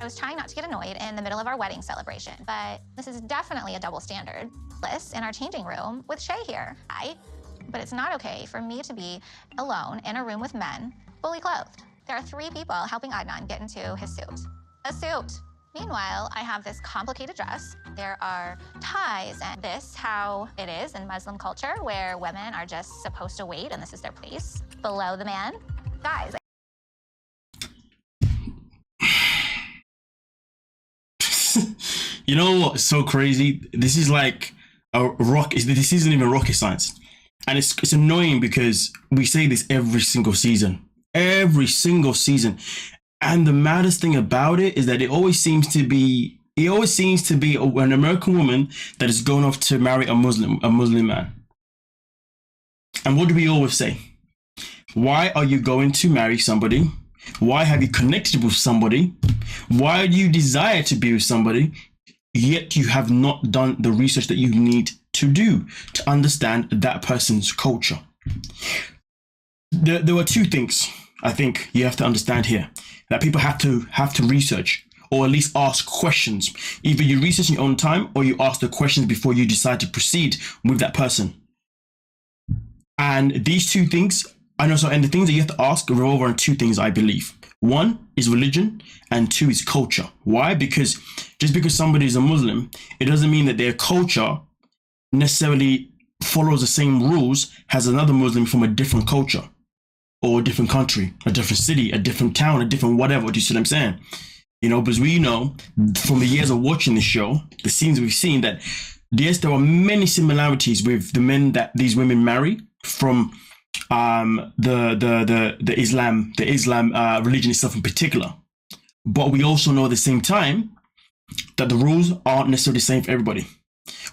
I was trying not to get annoyed in the middle of our wedding celebration, but this is definitely a double standard. Bliss in our changing room with Shay here. But it's not okay for me to be alone in a room with men, fully clothed. There are 3 people helping Adnan get into his suit. A suit. Meanwhile, I have this complicated dress. There are ties, and this how it is in Muslim culture, where women are just supposed to wait, and this is their place, below the man. Guys. You know what's so crazy? This is like this isn't even rocket science. And it's annoying because we say this every single season. Every single season. And the maddest thing about it is that it always seems to be an American woman that is going off to marry a Muslim man. And what do we always say? Why are you going to marry somebody? Why have you connected with somebody? Why do you desire to be with somebody, yet you have not done the research that you need to do to understand that person's culture? There were 2 things I think you have to understand here, that people have to research, or at least ask questions. Either you research in your own time, or you ask the questions before you decide to proceed with that person. And these 2 things, and the things that you have to ask revolve around 2 things, I believe. 1 is religion, and 2 is culture. Why? Because just because somebody is a Muslim, it doesn't mean that their culture necessarily follows the same rules as another Muslim from a different culture, or a different country, a different city, a different town, a different whatever. Do you see what I'm saying? You know, because we know from the years of watching the show, the scenes we've seen, that yes, there are many similarities with the men that these women marry from the Islam religion itself in particular. But we also know at the same time that the rules aren't necessarily the same for everybody.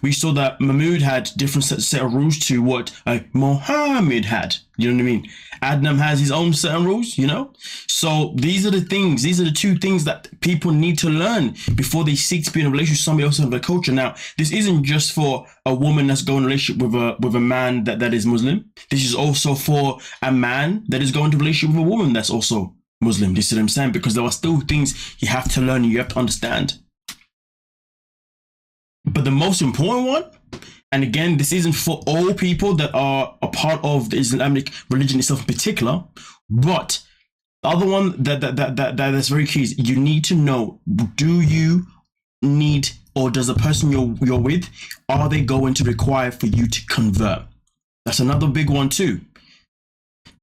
We saw that Mahmoud had different set of rules to what Mohammed had. You know what I mean? Adnan has his own set of rules, you know? So these are the 2 things that people need to learn before they seek to be in a relationship with somebody else of their culture. Now, this isn't just for a woman that's going in a relationship with a man that is Muslim. This is also for a man that is going into a relationship with a woman that's also Muslim. You see what I'm saying? Because there are still things you have to learn and you have to understand. But the most important one, and again, this isn't for all people that are a part of the Islamic religion itself in particular, but the other one that's very key is you need to know, do you need, or does the person you're with, are they going to require for you to convert? That's another big one too.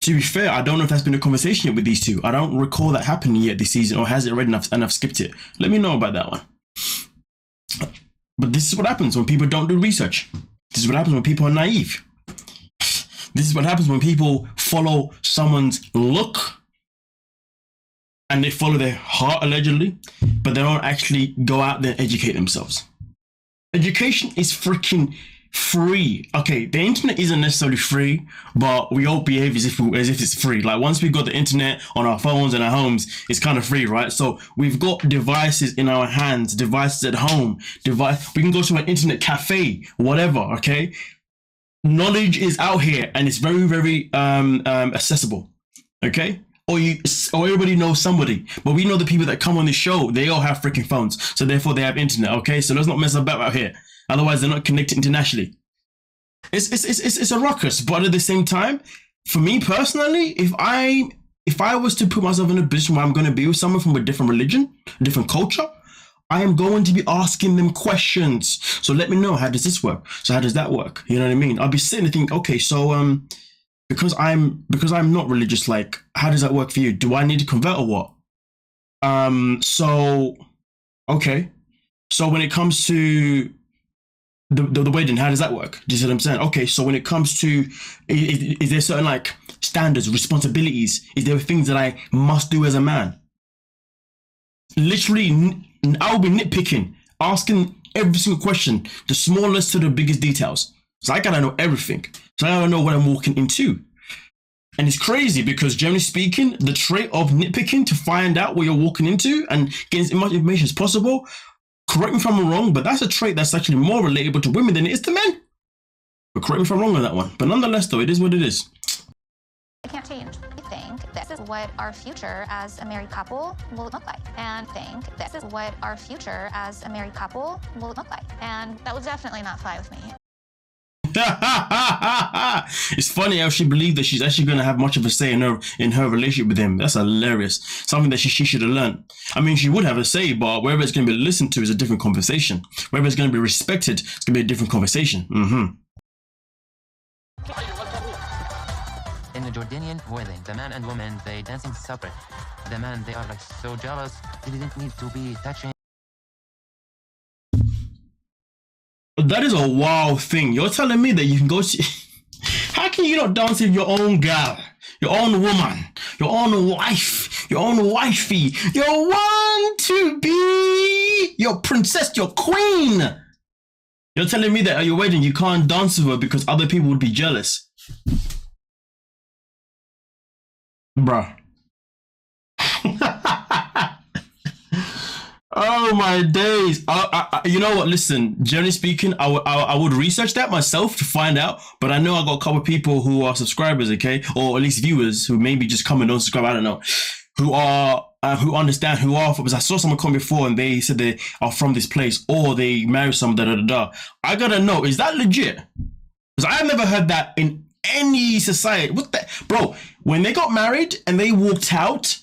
To be fair, I don't know if that's been a conversation yet with these 2. I don't recall that happening yet this season, or has it already and I've skipped it? Let me know about that one. But this is what happens when people don't do research. This is what happens when people are naive. This is what happens when people follow someone's look and they follow their heart, allegedly, but they don't actually go out there and educate themselves. Education is freaking free. Okay, the internet isn't necessarily free, but we all behave as if it's free. Like, once we've got the internet on our phones and our homes, it's kind of free, right? So we've got devices in our hands, devices at home, we can go to an internet cafe, whatever. Okay, knowledge is out here and it's very, very accessible. Okay, or everybody knows somebody, but we know the people that come on the show, they all have freaking phones, so therefore they have internet. Okay, so let's not mess about out here. Otherwise, they're not connected internationally. It's a ruckus, but at the same time, for me personally, if I was to put myself in a position where I'm going to be with someone from a different religion, different culture, I am going to be asking them questions. So let me know, how does this work? So how does that work? You know what I mean? I'll be sitting there thinking, okay, so because I'm not religious, like, how does that work for you? Do I need to convert or what? So okay, so when it comes to the wedding, how does that work? Do you see what I'm saying? Okay, so when it comes to, is there certain like standards, responsibilities? Is there things that I must do as a man? Literally, I'll be nitpicking, asking every single question, the smallest to the biggest details. So I gotta know everything. So I gotta know what I'm walking into. And it's crazy because, generally speaking, the trait of nitpicking to find out what you're walking into and getting as much information as possible, correct me if I'm wrong, but that's a trait that's actually more relatable to women than it is to men. But correct me if I'm wrong on that one. But nonetheless, though, it is what it is. It can't change. I think this is what our future as a married couple will look like. And think this is what our future as a married couple will look like. And that will definitely not fly with me. It's funny how she believed that she's actually going to have much of a say in her relationship with him. That's hilarious. Something that she should have learned. I mean, she would have a say, but wherever it's going to be listened to is a different conversation. Wherever it's going to be respected, it's going to be a different conversation. In the Jordanian wedding, the man and woman, they dancing separate. The man, they are like so jealous. They didn't need to be touching. That is a wild thing. You're telling me that you can go to... How can you not dance with your own gal, your own woman, your own wife, your own wifey, your one to be, your princess, your queen? You're telling me that at your wedding you can't dance with her because other people would be jealous? Bruh. Oh my days. You know what, listen, generally speaking, I would research that myself to find out, but I know I got a couple of people who are subscribers, okay, or at least viewers who maybe just come and don't subscribe, I don't know, who understand, who are, because I saw someone come before and they said they are from this place or they married some da. I gotta know, is that legit? Because I've never heard that in any society. What the, bro, when they got married and they walked out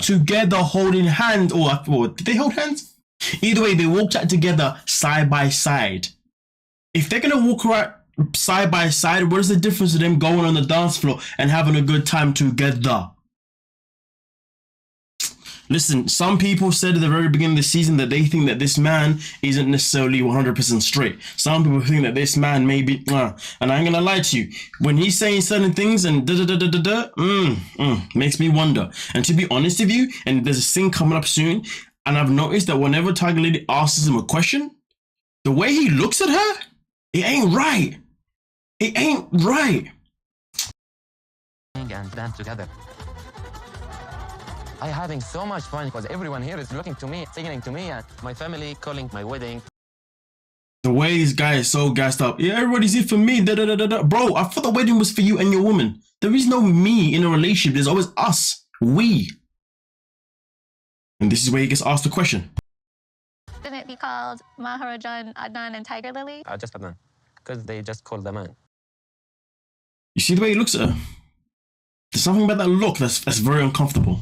together holding hands, or did they hold hands? Either way, they walked out together side by side. If they're gonna walk around side by side, what is the difference to them going on the dance floor and having a good time together? Listen, some people said at the very beginning of the season that they think that this man isn't necessarily 100% straight. Some people think that this man may be, and I ain't gonna lie to you, when he's saying certain things and makes me wonder. And to be honest with you, and there's a thing coming up soon, and I've noticed that whenever Tigerlily asks him a question, the way he looks at her, it ain't right. It ain't right. And dance together. I'm having so much fun because everyone here is looking to me, singing to me, and my family calling my wedding. The way this guy is so gassed up. Yeah, everybody's here for me. Bro, I thought the wedding was for you and your woman. There is no me in a relationship. There's always us. We. And this is where he gets asked the question. Shouldn't it be called Maharajan, Adnan, and Tigerlily? Just Adnan, because they just called the man. You see the way he looks at her? There's something about that look that's very uncomfortable.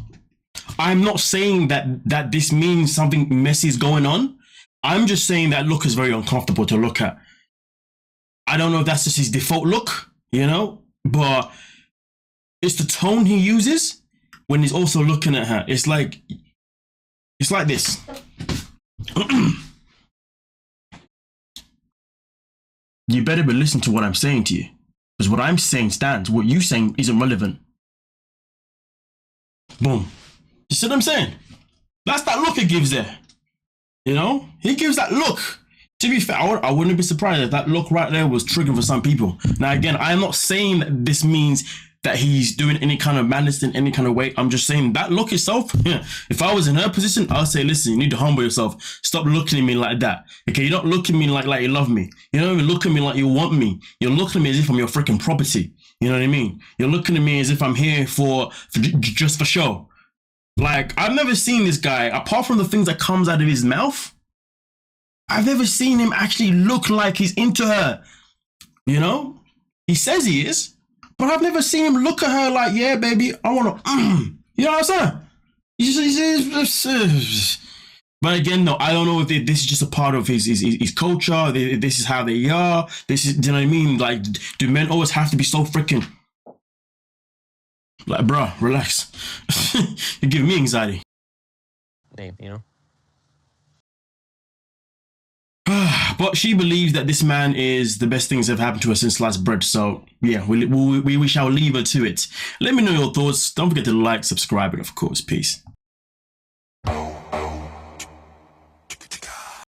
I'm not saying that this means something messy is going on. I'm just saying that look is very uncomfortable to look at. I don't know if that's just his default look, you know, but it's the tone he uses when he's also looking at her. It's like this. You better be listening to what I'm saying to you, because what I'm saying stands. What you saying isn't relevant. Boom. You see what I'm saying? That's that look he gives there. You know? He gives that look. To be fair, I wouldn't be surprised if that look right there was triggering for some people. Now, again, I'm not saying that this means that he's doing any kind of madness in any kind of way. I'm just saying that look itself, yeah, if I was in her position, I'd say, listen, you need to humble yourself. Stop looking at me like that. Okay, you don't look at me like you love me. You don't even look at me like you want me. You're looking at me as if I'm your freaking property. You know what I mean? You're looking at me as if I'm here for just for show. Like, I've never seen this guy, apart from the things that comes out of his mouth, I've never seen him actually look like he's into her. You know? He says he is, but I've never seen him look at her like, yeah, baby, I want to, you know what I'm saying? But again, no, I don't know if this is just a part of his culture. This is how they are. This is, do you know what I mean? Like, do men always have to be so freaking... Like, bro, relax. You're giving me anxiety. Name, you know? But she believes that this man is the best things that have happened to her since sliced bread. So, yeah, we shall leave her to it. Let me know your thoughts. Don't forget to like, subscribe, and of course, peace.